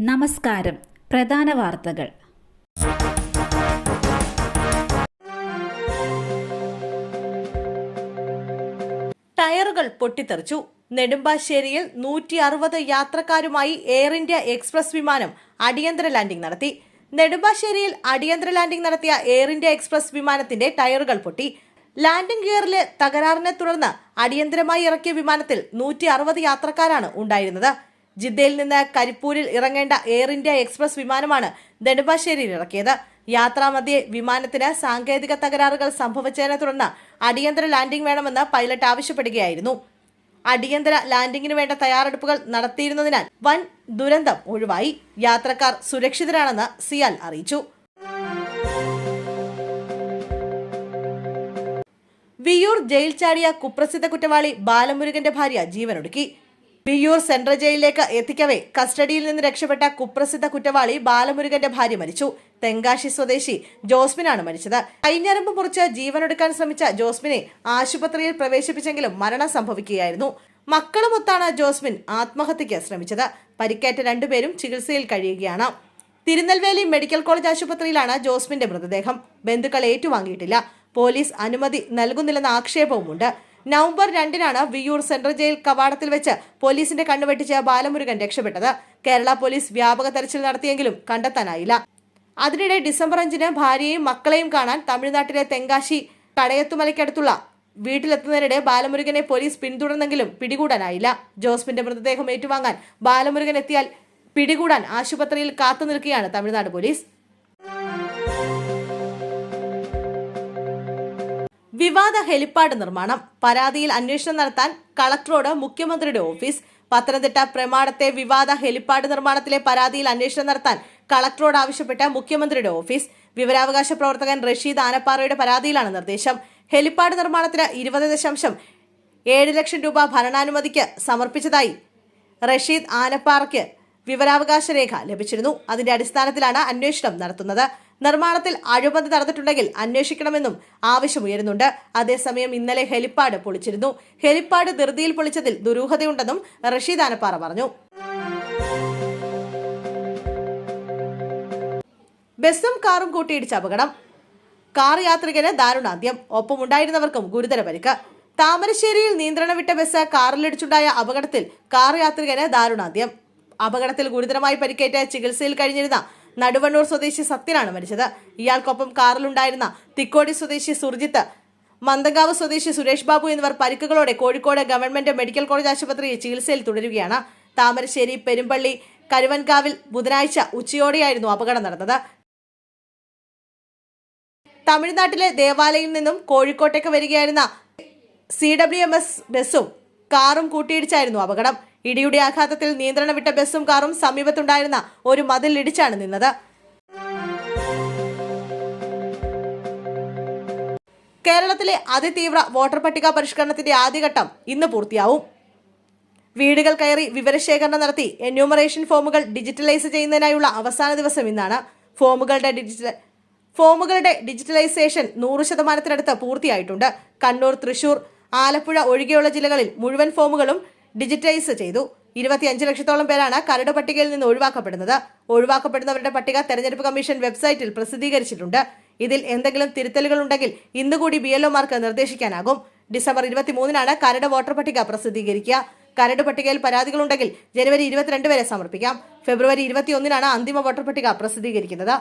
നമസ്കാരം. പ്രധാന വാർത്തകൾ. ടയറുകൾ പൊട്ടിത്തെറിച്ചു. നെടുമ്പാശ്ശേരിയിൽ 160 യാത്രക്കാരുമായി എയർ ഇന്ത്യ എക്സ്പ്രസ് വിമാനം അടിയന്തര ലാൻഡിംഗ് നടത്തി. നെടുമ്പാശ്ശേരിയിൽ അടിയന്തര ലാൻഡിംഗ് നടത്തിയ എയർ ഇന്ത്യ എക്സ്പ്രസ് വിമാനത്തിന്റെ ടയറുകൾ പൊട്ടി. ലാൻഡിംഗ് ഗിയറിലെ തകരാറിനെ തുടർന്ന് അടിയന്തരമായി ഇറക്കിയ വിമാനത്തിൽ 160 യാത്രക്കാരാണ് ഉണ്ടായിരുന്നത്. ജിദ്ദയിൽ നിന്ന് കരിപ്പൂരിൽ ഇറങ്ങേണ്ട എയർ ഇന്ത്യ എക്സ്പ്രസ് വിമാനമാണ് നെടുമ്പാശ്ശേരിയിൽ ഇറക്കിയത്. യാത്രാമധ്യേ വിമാനത്തിന് സാങ്കേതിക തകരാറുകൾ സംഭവിച്ചതിനെ തുടർന്ന് അടിയന്തര ലാൻഡിംഗ് വേണമെന്ന് പൈലറ്റ് ആവശ്യപ്പെടുകയായിരുന്നു. അടിയന്തര ലാൻഡിംഗിന് വേണ്ട തയ്യാറെടുപ്പുകൾ നടത്തിയിരുന്നതിനാൽ വൻ ദുരന്തം ഒഴിവായി. യാത്രക്കാർ സുരക്ഷിതരാണെന്ന് സിയാൽ അറിയിച്ചു. വിയ്യൂർ ജയിൽ ചാടിയ കുപ്രസിദ്ധ കുറ്റവാളി ബാലമുരുകന്റെ ഭാര്യ ജീവനൊടുക്കി. വിയ്യൂർ സെൻട്രൽ ജയിലിലേക്ക് എത്തിക്കവേ കസ്റ്റഡിയിൽ നിന്ന് രക്ഷപ്പെട്ട കുപ്രസിദ്ധ കുറ്റവാളി ബാലമുരുകന്റെ ഭാര്യ മരിച്ചു. തെങ്കാശി സ്വദേശി ജോസ്മിനാണ് മരിച്ചത്. കൈഞ്ഞരമ്പ് മുറിച്ച് ജീവനൊടുക്കാൻ ശ്രമിച്ച ജോസ്മിനെ ആശുപത്രിയിൽ പ്രവേശിപ്പിച്ചെങ്കിലും മരണം സംഭവിക്കുകയായിരുന്നു. മക്കളുമൊത്താണ് ജോസ്മിൻ ആത്മഹത്യയ്ക്ക് ശ്രമിച്ചത്. പരിക്കേറ്റ രണ്ടുപേരും ചികിത്സയിൽ കഴിയുകയാണ്. തിരുനെൽവേലി മെഡിക്കൽ കോളേജ് ആശുപത്രിയിലാണ് ജോസ്മിന്റെ മൃതദേഹം. ബന്ധുക്കൾ ഏറ്റുവാങ്ങിയിട്ടില്ല. പോലീസ് അനുമതി നൽകുന്നില്ലെന്ന ആക്ഷേപവുമുണ്ട്. നവംബർ 2-നാണ് വിയ്യൂർ സെൻട്രൽ ജയിൽ കവാടത്തിൽ വെച്ച് പോലീസിന്റെ കണ്ണുവെട്ടിച്ച് ബാലമുരുകൻ രക്ഷപ്പെട്ടത്. കേരള പോലീസ് വ്യാപക തെരച്ചിൽ നടത്തിയെങ്കിലും കണ്ടെത്താനായില്ല. അതിനിടെ ഡിസംബർ 5-ന് ഭാര്യയെയും മക്കളെയും കാണാൻ തമിഴ്നാട്ടിലെ തെങ്കാശി കടയത്തുമലയ്ക്കടുത്തുള്ള വീട്ടിലെത്തുന്നതിനിടെ ബാലമുരുകനെ പോലീസ് പിന്തുടർന്നെങ്കിലും പിടികൂടാനായില്ല. ജോസ്മിന്റെ മൃതദേഹം ഏറ്റുവാങ്ങാൻ ബാലമുരുകൻ എത്തിയാൽ പിടികൂടാൻ ആശുപത്രിയിൽ കാത്തുനിൽക്കുകയാണ് തമിഴ്നാട് പോലീസ്. വിവാദ ഹെലിപ്പാഡ് നിർമ്മാണം. പരാതിയിൽ അന്വേഷണം നടത്താൻ കളക്ടറോട് മുഖ്യമന്ത്രിയുടെ ഓഫീസ്. പത്തനംതിട്ട പ്രമാടത്തെ വിവാദ ഹെലിപ്പാഡ് നിർമ്മാണത്തിലെ പരാതിയിൽ അന്വേഷണം നടത്താൻ കളക്ടറോട് ആവശ്യപ്പെട്ട മുഖ്യമന്ത്രിയുടെ ഓഫീസ്. വിവരാവകാശ പ്രവർത്തകൻ റഷീദ് ആനപ്പാറയുടെ പരാതിയിലാണ് നിർദ്ദേശം. ഹെലിപ്പാഡ് നിർമ്മാണത്തിന് 20.7 ലക്ഷം രൂപ ഭരണാനുമതിക്ക് സമർപ്പിച്ചതായി റഷീദ് ആനപ്പാറയ്ക്ക് വിവരാവകാശ രേഖ ലഭിച്ചിരുന്നു. അതിന്റെ അടിസ്ഥാനത്തിലാണ് അന്വേഷണം നടത്തുന്നത്. നിർമ്മാണത്തിൽ അഴിമതി നടന്നിട്ടുണ്ടെങ്കിൽ അന്വേഷിക്കണമെന്നും ആവശ്യമുയരുന്നുണ്ട്. അതേസമയം ഇന്നലെ ഹെലിപ്പാഡ് പൊളിച്ചിരുന്നു. ഹെലിപ്പാഡ് ധൃതിയിൽ പൊളിച്ചതിൽ ദുരൂഹതയുണ്ടെന്നും റഷീദ് ആനപ്പാറ പറഞ്ഞു. ബസും കാറും കൂട്ടിയിടിച്ച അപകടം. കാർ യാത്രികന് ദാരുണാന്ത്യം. ഒപ്പമുണ്ടായിരുന്നവർക്കും ഗുരുതര പരിക്ക്. താമരശ്ശേരിയിൽ നിയന്ത്രണം വിട്ട ബസ് കാറിലിടിച്ചുണ്ടായ അപകടത്തിൽ കാർ യാത്രികന് ദാരുണാന്ത്യം. അപകടത്തിൽ ഗുരുതരമായി പരിക്കേറ്റ ചികിത്സയിൽ കഴിഞ്ഞിരുന്ന നടുവണ്ണൂർ സ്വദേശി സത്യനാണ് മരിച്ചത്. ഇയാൾക്കൊപ്പം കാറിലുണ്ടായിരുന്ന തിക്കോടി സ്വദേശി സുർജിത്ത്, മന്തങ്കാവ് സ്വദേശി സുരേഷ് ബാബു എന്നിവർ പരിക്കുകളോടെ കോഴിക്കോട് ഗവൺമെന്റ് മെഡിക്കൽ കോളേജ് ആശുപത്രിയിൽ ചികിത്സയിൽ തുടരുകയാണ്. താമരശ്ശേരി പെരുമ്പള്ളി കരുവൻകാവിൽ ബുധനാഴ്ച ഉച്ചയോടെയായിരുന്നു അപകടം നടന്നത്. തമിഴ്നാട്ടിലെ ദേവാലയിൽ നിന്നും കോഴിക്കോട്ടേക്ക് വരികയായിരുന്ന CWMS ബസും കാറും കൂട്ടിയിടിച്ചായിരുന്നു അപകടം. ഇടിയുടെ ആഘാതത്തിൽ നിയന്ത്രണം വിട്ട ബസും കാറും സമീപത്തുണ്ടായിരുന്ന ഒരു മതിൽ ഇടിച്ചാണ് നിന്നത്. കേരളത്തിലെ അതിതീവ്ര വോട്ടർ പട്ടിക പരിഷ്കരണത്തിന്റെ ആദ്യഘട്ടം ഇന്ന് പൂർത്തിയാവും. വീടുകൾ കയറി വിവരശേഖരണം നടത്തി എന്യൂമറേഷൻ ഫോമുകൾ ഡിജിറ്റലൈസ് ചെയ്യുന്നതിനായുള്ള അവസാന ദിവസം ഇന്നാണ്. ഫോമുകളുടെ ഡിജിറ്റലൈസേഷൻ 100% പൂർത്തിയായിട്ടുണ്ട്. കണ്ണൂർ, തൃശൂർ, ആലപ്പുഴ ഒഴികെയുള്ള ജില്ലകളിൽ മുഴുവൻ ഫോമുകളും ഡിജിറ്റൈസ് ചെയ്തു. 25 ലക്ഷത്തോളം പേരാണ് കരട് പട്ടികയിൽ നിന്ന് ഒഴിവാക്കപ്പെടുന്നത്. ഒഴിവാക്കപ്പെടുന്നവരുടെ പട്ടിക തെരഞ്ഞെടുപ്പ് കമ്മീഷൻ വെബ്സൈറ്റിൽ പ്രസിദ്ധീകരിച്ചിട്ടുണ്ട്. ഇതിൽ എന്തെങ്കിലും തിരുത്തലുകൾ ഉണ്ടെങ്കിൽ ഇന്നുകൂടി BLOമാർക്ക് നിർദ്ദേശിക്കാനാകും. ഡിസംബർ 23-നാണ് കരട് വോട്ടർ പട്ടിക പ്രസിദ്ധീകരിക്കുക. കരട് പട്ടികയിൽ പരാതികളുണ്ടെങ്കിൽ ജനുവരി 22 വരെ സമർപ്പിക്കാം. ഫെബ്രുവരി 21-നാണ് അന്തിമ വോട്ടർ പട്ടിക പ്രസിദ്ധീകരിക്കുന്നത്.